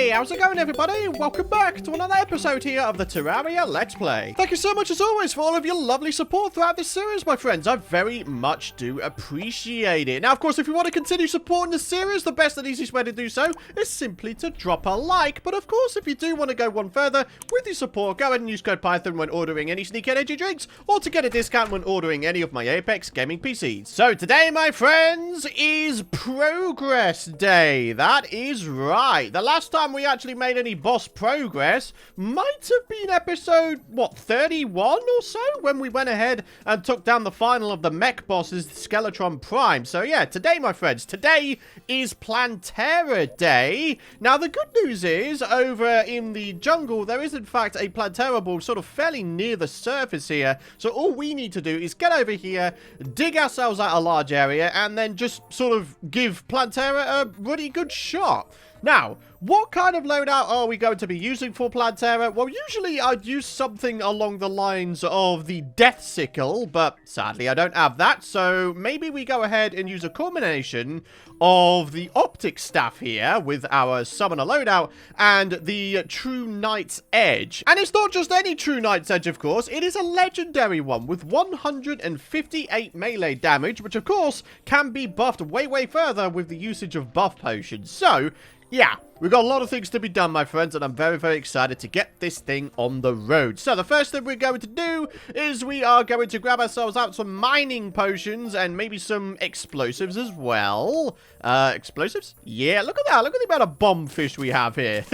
Hey, how's it going everybody? Welcome back to another episode here of the Terraria Let's Play. Thank you so much as always for all of your lovely support throughout this series, my friends. I very much do appreciate it. Now, of course, if you want to continue supporting the series, the best and easiest way to do so is simply to drop a like. But of course, if you do want to go one further with your support, go ahead and use code Python when ordering any Sneak Energy drinks, or to get a discount when ordering any of my Apex gaming PCs. So today, my friends, is Progress Day. That is right. The last time we actually made any boss progress might have been episode, what, 31 or so? When we went ahead and took down the final of the mech bosses, Skeletron Prime. So yeah, today, my friends, today is Plantera Day. Now, the good news is, over in the jungle, there is in fact a Plantera ball sort of fairly near the surface here. So all we need to do is get over here, dig ourselves out a large area, and then just sort of give Plantera a really good shot. Now, what kind of loadout are we going to be using for Plantera? Well, usually I'd use something along the lines of the Death Sickle, but sadly I don't have that, so maybe we go ahead and use a combination of the Optic Staff here with our Summoner loadout and the True Knight's Edge. And it's not just any True Knight's Edge, of course, it is a legendary one with 158 melee damage, which of course can be buffed way further with the usage of buff potions. So, yeah, we've got a lot of things to be done, my friends, and I'm very excited to get this thing on the road. So the first thing we're going to do is we are going to grab ourselves out some mining potions and maybe some explosives as well. Explosives? Yeah, look at that. Look at the amount of bomb fish we have here.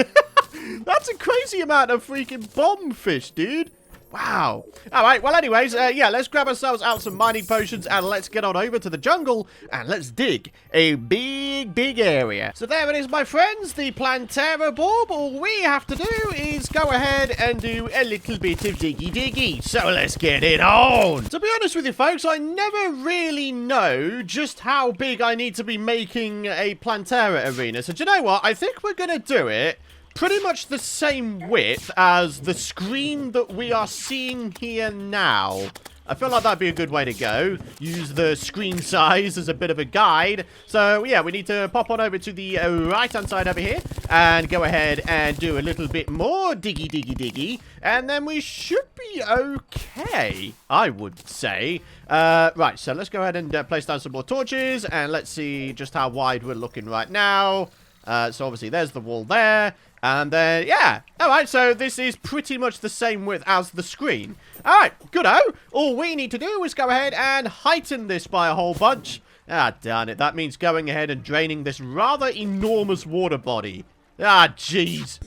That's a crazy amount of freaking bomb fish, dude. Wow. Alright, well anyways, yeah, let's grab ourselves out some mining potions and let's get on over to the jungle and let's dig a big area. So there it is, my friends, the Plantera Bulb. All we have to do is go ahead and do a little bit of diggy. So let's get it on. To be honest with you folks, I never really know just how big I need to be making a Plantera arena. So do you know what? I think we're gonna do it pretty much the same width as the screen that we are seeing here now. I feel like that'd be a good way to go. Use the screen size as a bit of a guide. So, yeah, we need to pop on over to the right-hand side over here and go ahead and do a little bit more diggy. And then we should be okay, I would say. Right, so let's go ahead and place down some more torches. And let's see just how wide we're looking right now. So, obviously, there's the wall there. And then, yeah. Alright, so this is pretty much the same width as the screen. Alright, good-o. All we need to do is go ahead and heighten this by a whole bunch. Ah, darn it. That means going ahead and draining this rather enormous water body. Ah, jeez.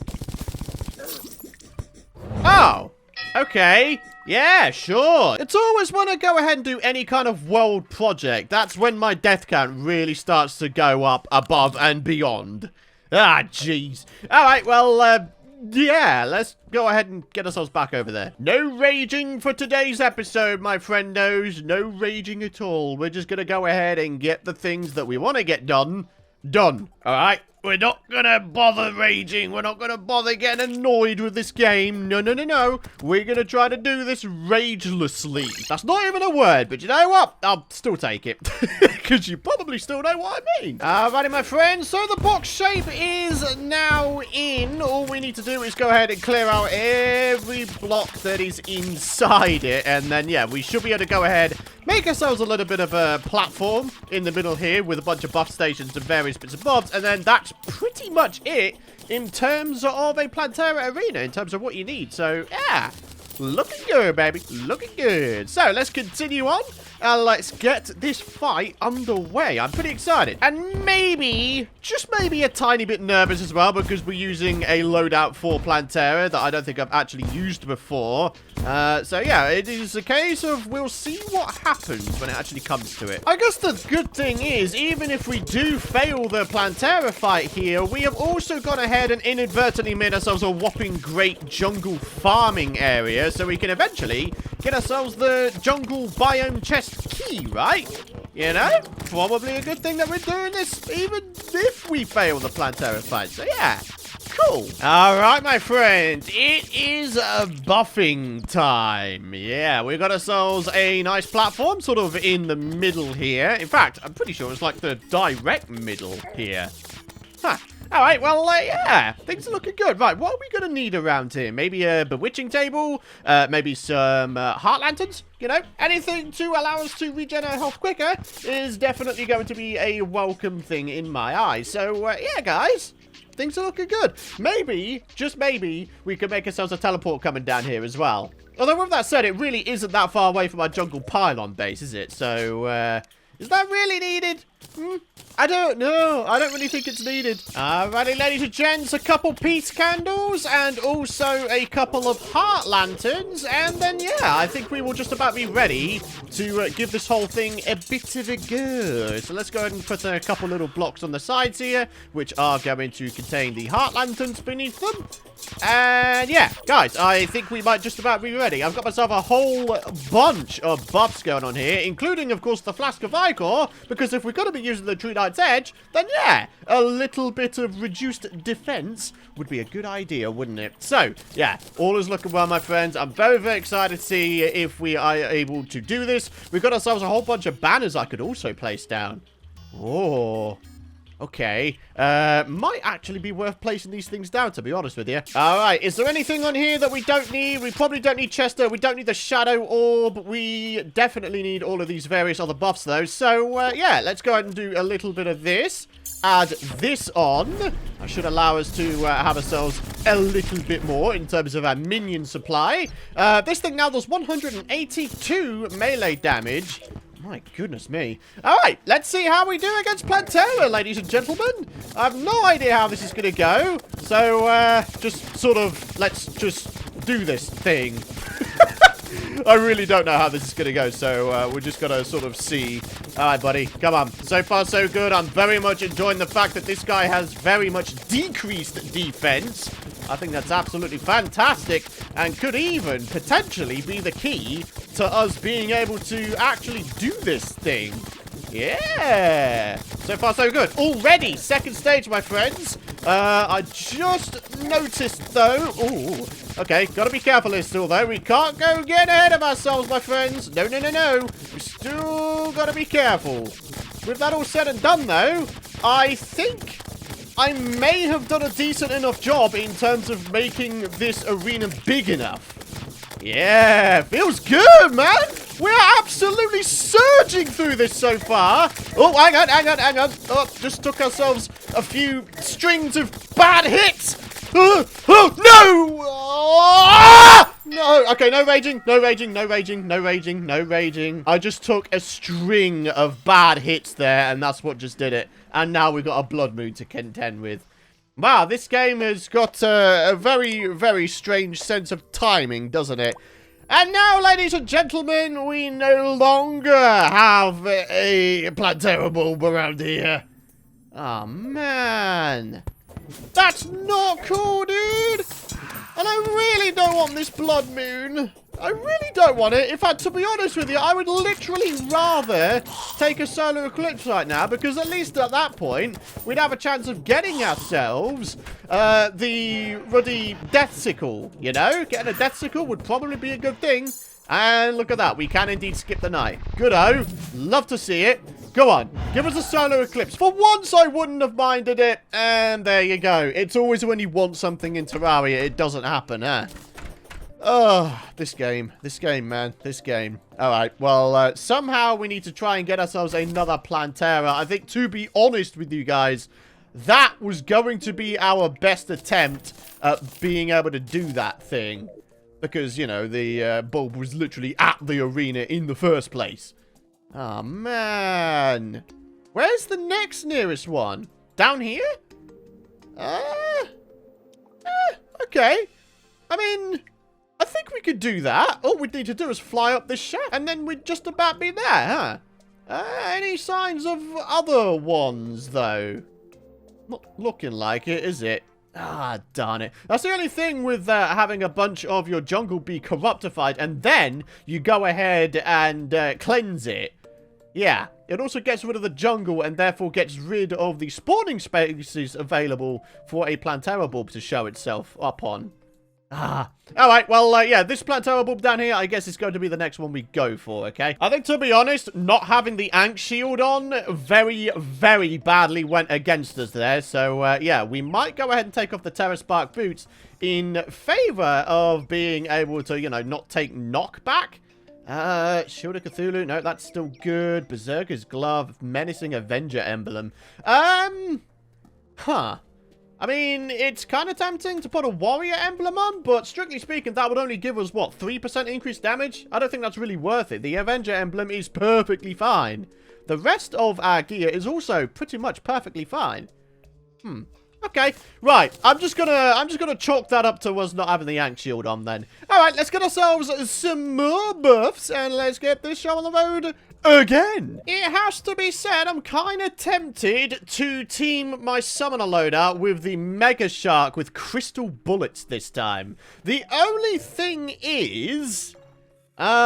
Oh, okay. Yeah, sure. It's always when I go ahead and do any kind of world project, that's when my death count really starts to go up above and beyond. Ah, jeez. Alright, well, yeah, let's go ahead and get ourselves back over there. No raging for today's episode, my friendos. No raging at all. We're just gonna go ahead and get the things that we want to get done. Alright? We're not gonna bother raging. We're not gonna bother getting annoyed with this game. No. We're gonna try to do this ragelessly. That's not even a word, but you know what? I'll still take it. Because you probably still know what I mean. Alrighty, my friends. So the box shape is now in. All we need to do is go ahead and clear out every block that is inside it. And then, yeah, we should be able to go ahead, make ourselves a little bit of a platform in the middle here with a bunch of buff stations and various bits and bobs. And then that's pretty much it in terms of a Plantera arena, in terms of what you need. So, yeah, looking good, baby. Looking good. So, let's continue on. And let's get this fight underway. I'm pretty excited. And maybe, just maybe a tiny bit nervous as well, because we're using a loadout for Plantera that I don't think I've actually used before. So yeah, it is a case of we'll see what happens when it actually comes to it. I guess the good thing is, even if we do fail the Plantera fight here, we have also gone ahead and inadvertently made ourselves a whopping great jungle farming area, so we can eventually get ourselves the jungle biome chest key, right? You know, probably a good thing that we're doing this even if we fail the Plantera fight. So yeah, cool. All right, my friend, it is buffing time. Yeah, we got ourselves a nice platform sort of in the middle here. In fact, I'm pretty sure it's like the direct middle here. Huh. All right, well, yeah, things are looking good. Right, what are we going to need around here? Maybe a bewitching table, maybe some heart lanterns, you know? Anything to allow us to regenerate health quicker is definitely going to be a welcome thing in my eyes. So, yeah, guys, things are looking good. Maybe, just maybe, we can make ourselves a teleport coming down here as well. Although, with that said, it really isn't that far away from our jungle pylon base, is it? So, is that really needed? I don't know. I don't really think it's needed. Alrighty, ladies and gents, a couple peace candles and also a couple of heart lanterns. And then, yeah, I think we will just about be ready to give this whole thing a bit of a go. So let's go ahead and put a couple little blocks on the sides here, which are going to contain the heart lanterns beneath them. And yeah, guys, I think we might just about be ready. I've got myself a whole bunch of buffs going on here, including, of course, the Flask of Ichor, because if we're going to be using the True Knight's Edge, then yeah, a little bit of reduced defense would be a good idea, wouldn't it? So, yeah, all is looking well, my friends. I'm very, very excited to see if we are able to do this. We've got ourselves a whole bunch of banners I could also place down. Oh... Okay, might actually be worth placing these things down, to be honest with you. All right, is there anything on here that we don't need? We probably don't need Chester. We don't need the Shadow Orb. We definitely need all of these various other buffs, though. So, yeah, let's go ahead and do a little bit of this. Add this on. That should allow us to have ourselves a little bit more in terms of our minion supply. This thing now does 182 melee damage. My goodness me. All right, let's see how we do against Plantera, ladies and gentlemen. I have no idea how this is going to go. So, just sort of, let's just do this thing. I really don't know how this is going to go, so we're just going to sort of see. All right, buddy, come on. So far, so good. I'm very much enjoying the fact that this guy has very much decreased defense. I think that's absolutely fantastic and could even potentially be the key to us being able to actually do this thing. Yeah. So far, so good. Already, second stage, my friends. I just noticed, though. Ooh. Okay, gotta be careful here still, though. We can't go get ahead of ourselves, my friends. No, no, no, no. We still gotta be careful. With that all said and done, though, I think I may have done a decent enough job in terms of making this arena big enough. Yeah, feels good, man. We're absolutely surging through this so far. Oh, hang on, hang on, hang on. Oh, just took ourselves a few strings of bad hits. Oh, no! Ah! No, okay, no raging, no raging, no raging, no raging, no raging. I just took a string of bad hits there, and that's what just did it. And now we've got a blood moon to contend with. Wow, this game has got a very, very strange sense of timing, doesn't it? And now, ladies and gentlemen, we no longer have a Plantera bulb around here. Oh, man. That's not cool, dude. And I really don't want this blood moon. I really don't want it. In fact, to be honest with you, I would literally rather take a solar eclipse right now, because at least at that point, we'd have a chance of getting ourselves the ruddy death sickle, you know? Getting a death sickle would probably be a good thing. And look at that. We can indeed skip the night. Good-o. Love to see it. Go on. Give us a solar eclipse. For once, I wouldn't have minded it. And there you go. It's always when you want something in Terraria, it doesn't happen, huh? Oh, this game, man, this game. All right, well, somehow we need to try and get ourselves another Plantera. I think, to be honest with you guys, that was going to be our best attempt at being able to do that thing. Because, you know, the bulb was literally at the arena in the first place. Oh, man. Where's the next nearest one? Down here? Okay. I mean, I think we could do that. All we'd need to do is fly up this shaft, and then we'd just about be there, huh? Any signs of other ones, though? Not looking like it, is it? Ah, darn it. That's the only thing with having a bunch of your jungle be corruptified, and then you go ahead and cleanse it. Yeah, it also gets rid of the jungle, and therefore gets rid of the spawning spaces available for a Plantera bulb to show itself up on. Alright, well, yeah, this Plantera bulb down here, I guess is going to be the next one we go for, okay? I think, to be honest, not having the Ant Shield on very, very badly went against us there. So, yeah, we might go ahead and take off the Terra Spark boots in favor of being able to, you know, not take knockback. Shield of Cthulhu, no, that's still good. Berserker's Glove, Menacing Avenger Emblem. I mean, it's kind of tempting to put a Warrior Emblem on, but strictly speaking, that would only give us, what, 3% increased damage? I don't think that's really worth it. The Avenger Emblem is perfectly fine. The rest of our gear is also pretty much perfectly fine. Okay, right. I'm just gonna chalk that up to us not having the Ant Shield on then. Alright, let's get ourselves some more buffs, and let's get this show on the road again. It has to be said, I'm kind of tempted to team my summoner loadout with the Mega Shark with crystal bullets this time. The only thing is,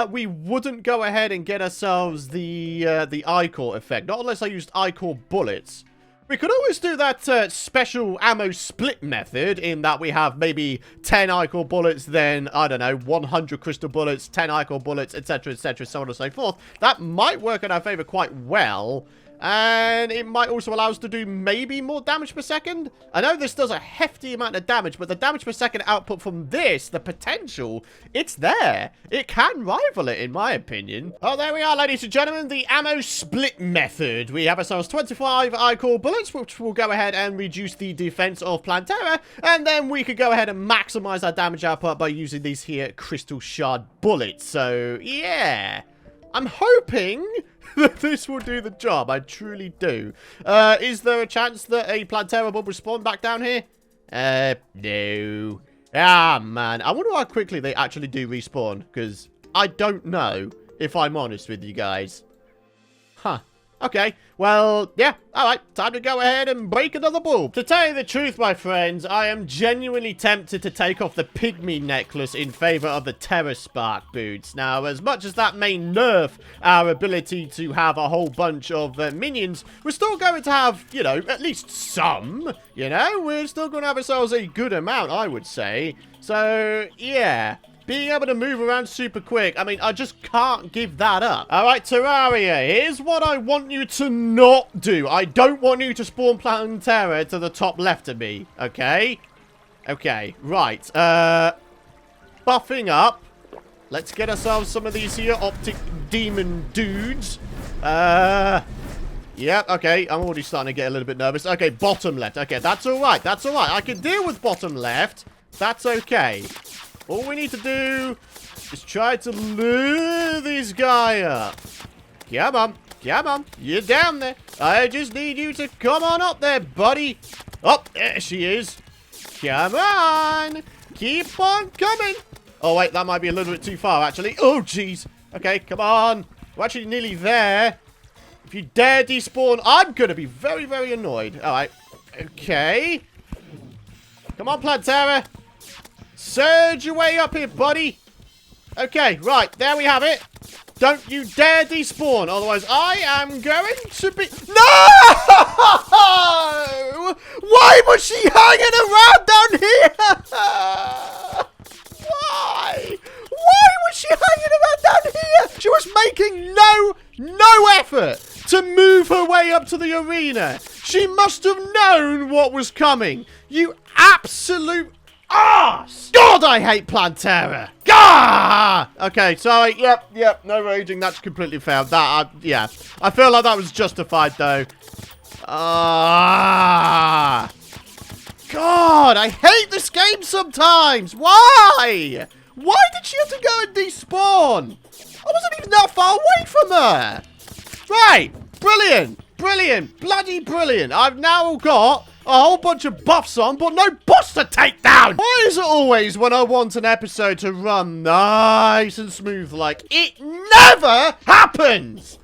we wouldn't go ahead and get ourselves the Ichor effect. Not unless I used Ichor bullets. We could always do that special ammo split method in that we have maybe 10 Ichor bullets, then, I don't know, 100 crystal bullets, 10 Ichor bullets, etc., so on and so forth. That might work in our favor quite well. And it might also allow us to do maybe more damage per second. I know this does a hefty amount of damage, but the damage per second output from this, the potential, it's there. It can rival it, in my opinion. Oh, there we are, ladies and gentlemen. The ammo split method. We have ourselves 25 Ichor bullets, which will go ahead and reduce the defense of Plantera. And then we could go ahead and maximize our damage output by using these here crystal shard bullets. So, yeah. I'm hoping that this will do the job. I truly do. Is there a chance that a Plantera bulb will spawn back down here? No. Ah, man. I wonder how quickly they actually do respawn, because I don't know, if I'm honest with you guys. Huh. Okay, well, yeah, alright, time to go ahead and break another bulb. To tell you the truth, my friends, I am genuinely tempted to take off the Pygmy necklace in favor of the Terra Spark boots. Now, as much as that may nerf our ability to have a whole bunch of minions, we're still going to have, you know, at least some, you know? We're still going to have ourselves a good amount, I would say. So, yeah. Being able to move around super quick, I mean, I just can't give that up. Alright, Terraria, here's what I want you to not do. I don't want you to spawn Plantera to the top left of me, okay? Okay, right. Buffing up. Let's get ourselves some of these here optic demon dudes. Yeah, okay, I'm already starting to get a little bit nervous. Okay, bottom left. Okay, that's alright, that's alright. I can deal with bottom left. That's okay. All we need to do is try to lure this guy up. Come on. Come on. You're down there. I just need you to come on up there, buddy. Oh, there she is. Come on. Keep on coming. Oh, wait. That might be a little bit too far, actually. Oh, jeez. Okay, come on. We're actually nearly there. If you dare despawn, I'm going to be very, very annoyed. All right. Okay. Come on, Plantera. Surge your way up here, buddy. Okay, right. There we have it. Don't you dare despawn. Otherwise, I am going to be... No! Why was she hanging around down here? Why? Why was she hanging around down here? She was making no effort to move her way up to the arena. She must have known what was coming. You absolute... arse! God, I hate Plantera! Gah! Okay, sorry. Yep. No raging. That's completely fair. Yeah. I feel like that was justified, though. God, I hate this game sometimes. Why? Why did she have to go and despawn? I wasn't even that far away from her. Right. Brilliant. Brilliant. Bloody brilliant. I've now got a whole bunch of buffs on, but no boss to take down! Why is it always when I want an episode to run nice and smooth like it never happens?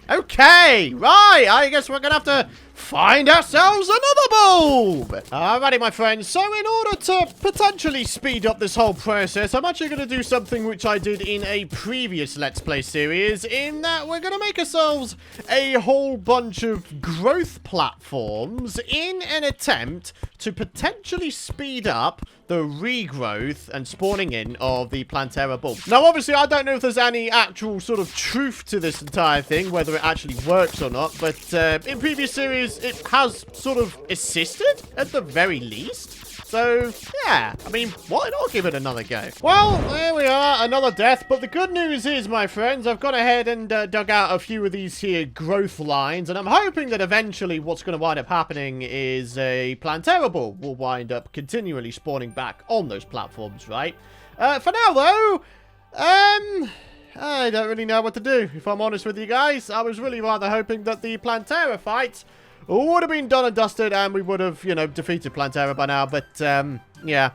Okay, right, I guess we're gonna have to find ourselves another bulb. Alrighty, my friends. So in order to potentially speed up this whole process, I'm actually going to do something which I did in a previous Let's Play series, in that we're going to make ourselves a whole bunch of growth platforms in an attempt to potentially speed up the regrowth and spawning in of the Plantera bulb. Now, obviously, I don't know if there's any actual sort of truth to this entire thing, whether it actually works or not, but in previous series, it has sort of assisted, at the very least. So, yeah, I mean, why not give it another go? Well, there we are, another death. But the good news is, my friends, I've gone ahead and dug out a few of these here growth lines. And I'm hoping that eventually what's going to wind up happening is a Plantera bulb will wind up continually spawning back on those platforms, right? For now, though, I don't really know what to do, if I'm honest with you guys. I was really rather hoping that the Plantera fight would have been done and dusted, and we would have, you know, defeated Plantera by now. But, yeah.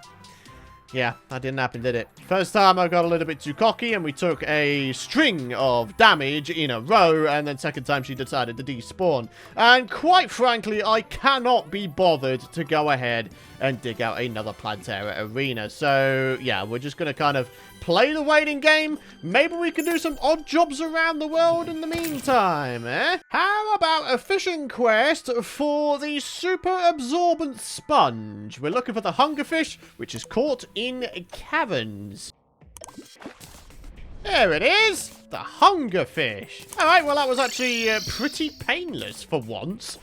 Yeah, that didn't happen, did it? First time I got a little bit too cocky, and we took a string of damage in a row, and then second time she decided to despawn. And quite frankly, I cannot be bothered to go ahead and dig out another Plantera arena. So, yeah, we're just going to kind of play the waiting game. Maybe we can do some odd jobs around the world in the meantime, eh? How about a fishing quest for the super absorbent sponge? We're looking for the hungerfish, which is caught in caverns. There it is, the hungerfish. All right, well, that was actually pretty painless for once.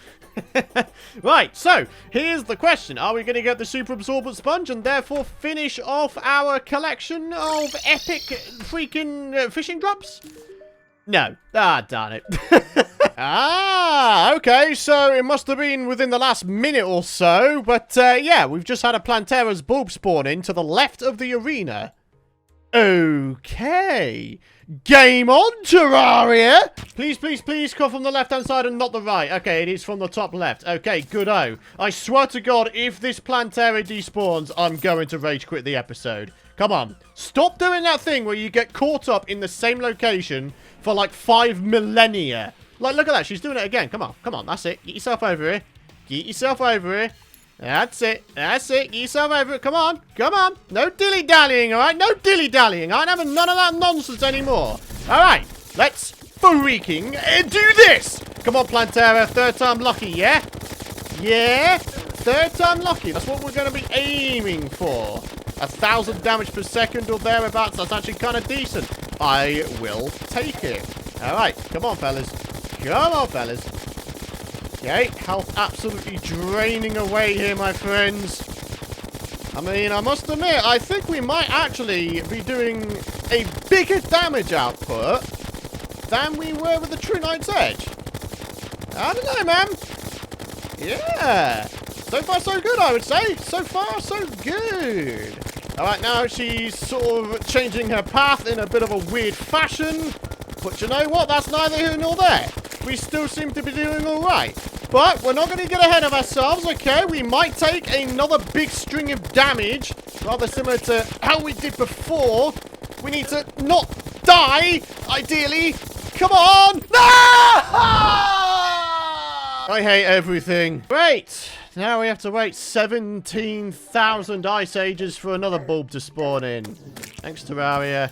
Right, so here's the question. Are we going to get the super absorbent sponge and therefore finish off our collection of epic freaking fishing drops? No. Ah, darn it. Ah, okay, so it must have been within the last minute or so, but yeah, we've just had a Plantera's bulb spawn in to the left of the arena. Okay. Game on, Terraria! Please, please, please come from the left-hand side and not the right. Okay, it is from the top left. Okay, good-o. I swear to God, if this Plantera despawns, I'm going to rage quit the episode. Come on. Stop doing that thing where you get caught up in the same location for like 5 millennia. Like, look at that. She's doing it again. Come on. Come on. That's it. Get yourself over here. Get yourself over here. That's it. That's it. Get yourself over it. Come on. Come on. No dilly-dallying, all right? No dilly-dallying. I ain't having none of that nonsense anymore. All right. Let's freaking do this. Come on, Plantera. Third time lucky, yeah? Yeah? Third time lucky. That's what we're going to be aiming for. 1,000 damage per second or thereabouts. That's actually kind of decent. I will take it. All right. Come on, fellas. Come on, fellas. Okay, health absolutely draining away here, my friends. I mean, I must admit, I think we might actually be doing a bigger damage output than we were with the True Knight's Edge. I don't know, man. Yeah. So far, so good, I would say. So far, so good. All right, now she's sort of changing her path in a bit of a weird fashion. But you know what? That's neither here nor there. We still seem to be doing all right. But we're not going to get ahead of ourselves, okay? We might take another big string of damage, rather similar to how we did before. We need to not die, ideally. Come on! No! I hate everything. Great. Now we have to wait 17,000 ice ages for another bulb to spawn in. Thanks, Terraria.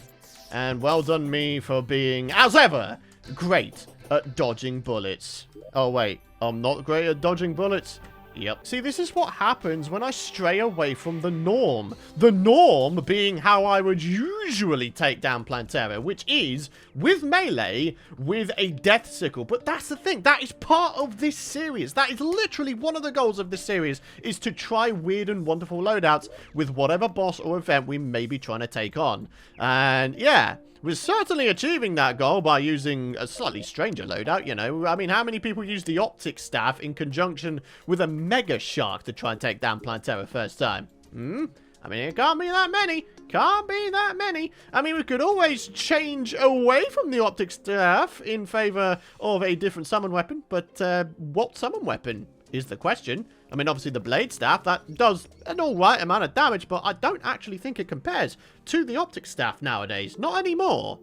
And well done me for being, as ever, great at dodging bullets. Oh, wait. I'm not great at dodging bullets. Yep. See, this is what happens when I stray away from the norm. The norm being how I would usually take down Plantera, which is with melee, with a death sickle. But that's the thing. That is part of this series. That is literally one of the goals of this series, is to try weird and wonderful loadouts with whatever boss or event we may be trying to take on. And yeah, we're certainly achieving that goal by using a slightly stranger loadout, you know. I mean, how many people use the optic staff in conjunction with a mega shark to try and take down Plantera first time? I mean, it can't be that many. Can't be that many. I mean, we could always change away from the optic staff in favor of a different summon weapon, but what summon weapon is the question. I mean, obviously the blade staff, that does an alright amount of damage, but I don't actually think it compares to the optic staff nowadays. Not anymore.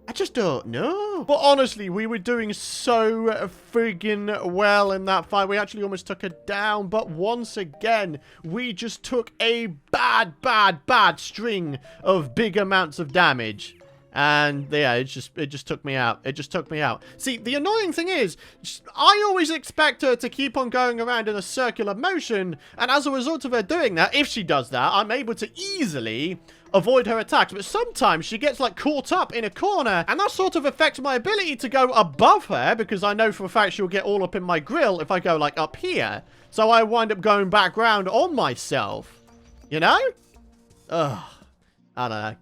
I just don't know. But honestly, we were doing so friggin' well in that fight. We actually almost took her down. But once again, we just took a bad string of big amounts of damage. And yeah, it just took me out. It just took me out. See, the annoying thing is, I always expect her to keep on going around in a circular motion. And as a result of her doing that, if she does that, I'm able to easily avoid her attacks. But sometimes she gets like caught up in a corner, and that sort of affects my ability to go above her, because I know for a fact she'll get all up in my grill if I go like up here. So I wind up going back round on myself. You know? Ugh. I don't know.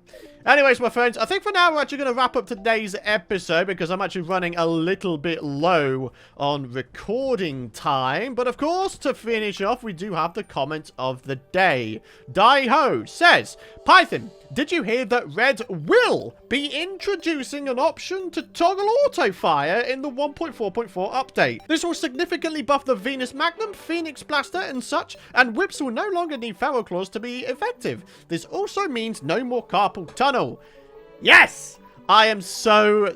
Anyways, my friends, I think for now we're actually going to wrap up today's episode because I'm actually running a little bit low on recording time. But of course, to finish off, we do have the comment of the day. Daiho says, Python, did you hear that Red will be introducing an option to toggle auto-fire in the 1.4.4 update? This will significantly buff the Venus Magnum, Phoenix Blaster, and such, and whips will no longer need Feral Claws to be effective. This also means no more carpal tunnel. Yes! I am so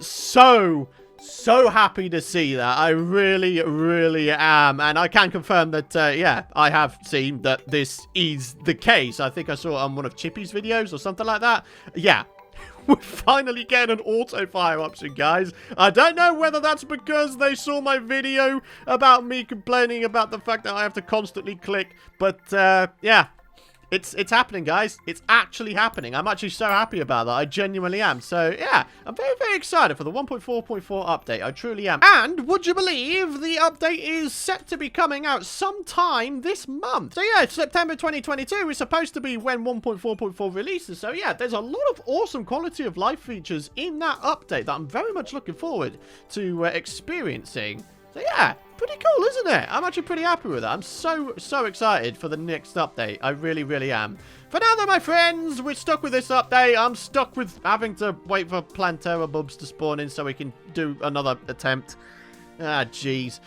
happy to see that. I really am. And I can confirm that, yeah, I have seen that this is the case. I think I saw it on one of Chippy's videos or something like that. Yeah. We're finally getting an auto-fire option, guys. I don't know whether that's because they saw my video about me complaining about the fact that I have to constantly click. But, yeah. It's happening, guys. It's actually happening. I'm actually so happy about that. I genuinely am. So, yeah, I'm very excited for the 1.4.4 update. I truly am. And would you believe the update is set to be coming out sometime this month? So, yeah, September 2022 is supposed to be when 1.4.4 releases. So, yeah, there's a lot of awesome quality of life features in that update that I'm very much looking forward to experiencing. So, yeah. Pretty cool, isn't it? I'm actually pretty happy with that. I'm so excited for the next update. I really am. For now, though, my friends, we're stuck with this update. I'm stuck with having to wait for Plantera bubs to spawn in so we can do another attempt. Ah, jeez.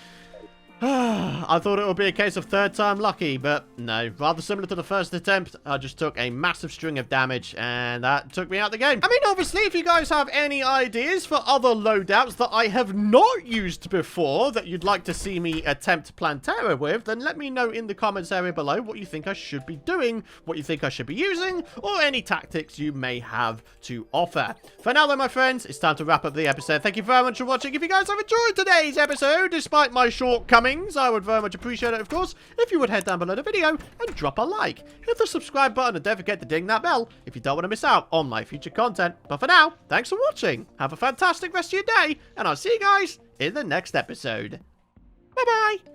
I thought it would be a case of third time lucky, but no. Rather similar to the first attempt, I just took a massive string of damage, and that took me out the game. I mean, obviously, if you guys have any ideas for other loadouts that I have not used before that you'd like to see me attempt Plantera with, then let me know in the comments area below what you think I should be doing, what you think I should be using, or any tactics you may have to offer. For now, though, my friends, it's time to wrap up the episode. Thank you very much for watching. If you guys have enjoyed today's episode, despite my shortcomings, I would very much appreciate it, of course, if you would head down below the video and drop a like. Hit the subscribe button and don't forget to ding that bell if you don't want to miss out on my future content. But for now, thanks for watching. Have a fantastic rest of your day, and I'll see you guys in the next episode. Bye-bye.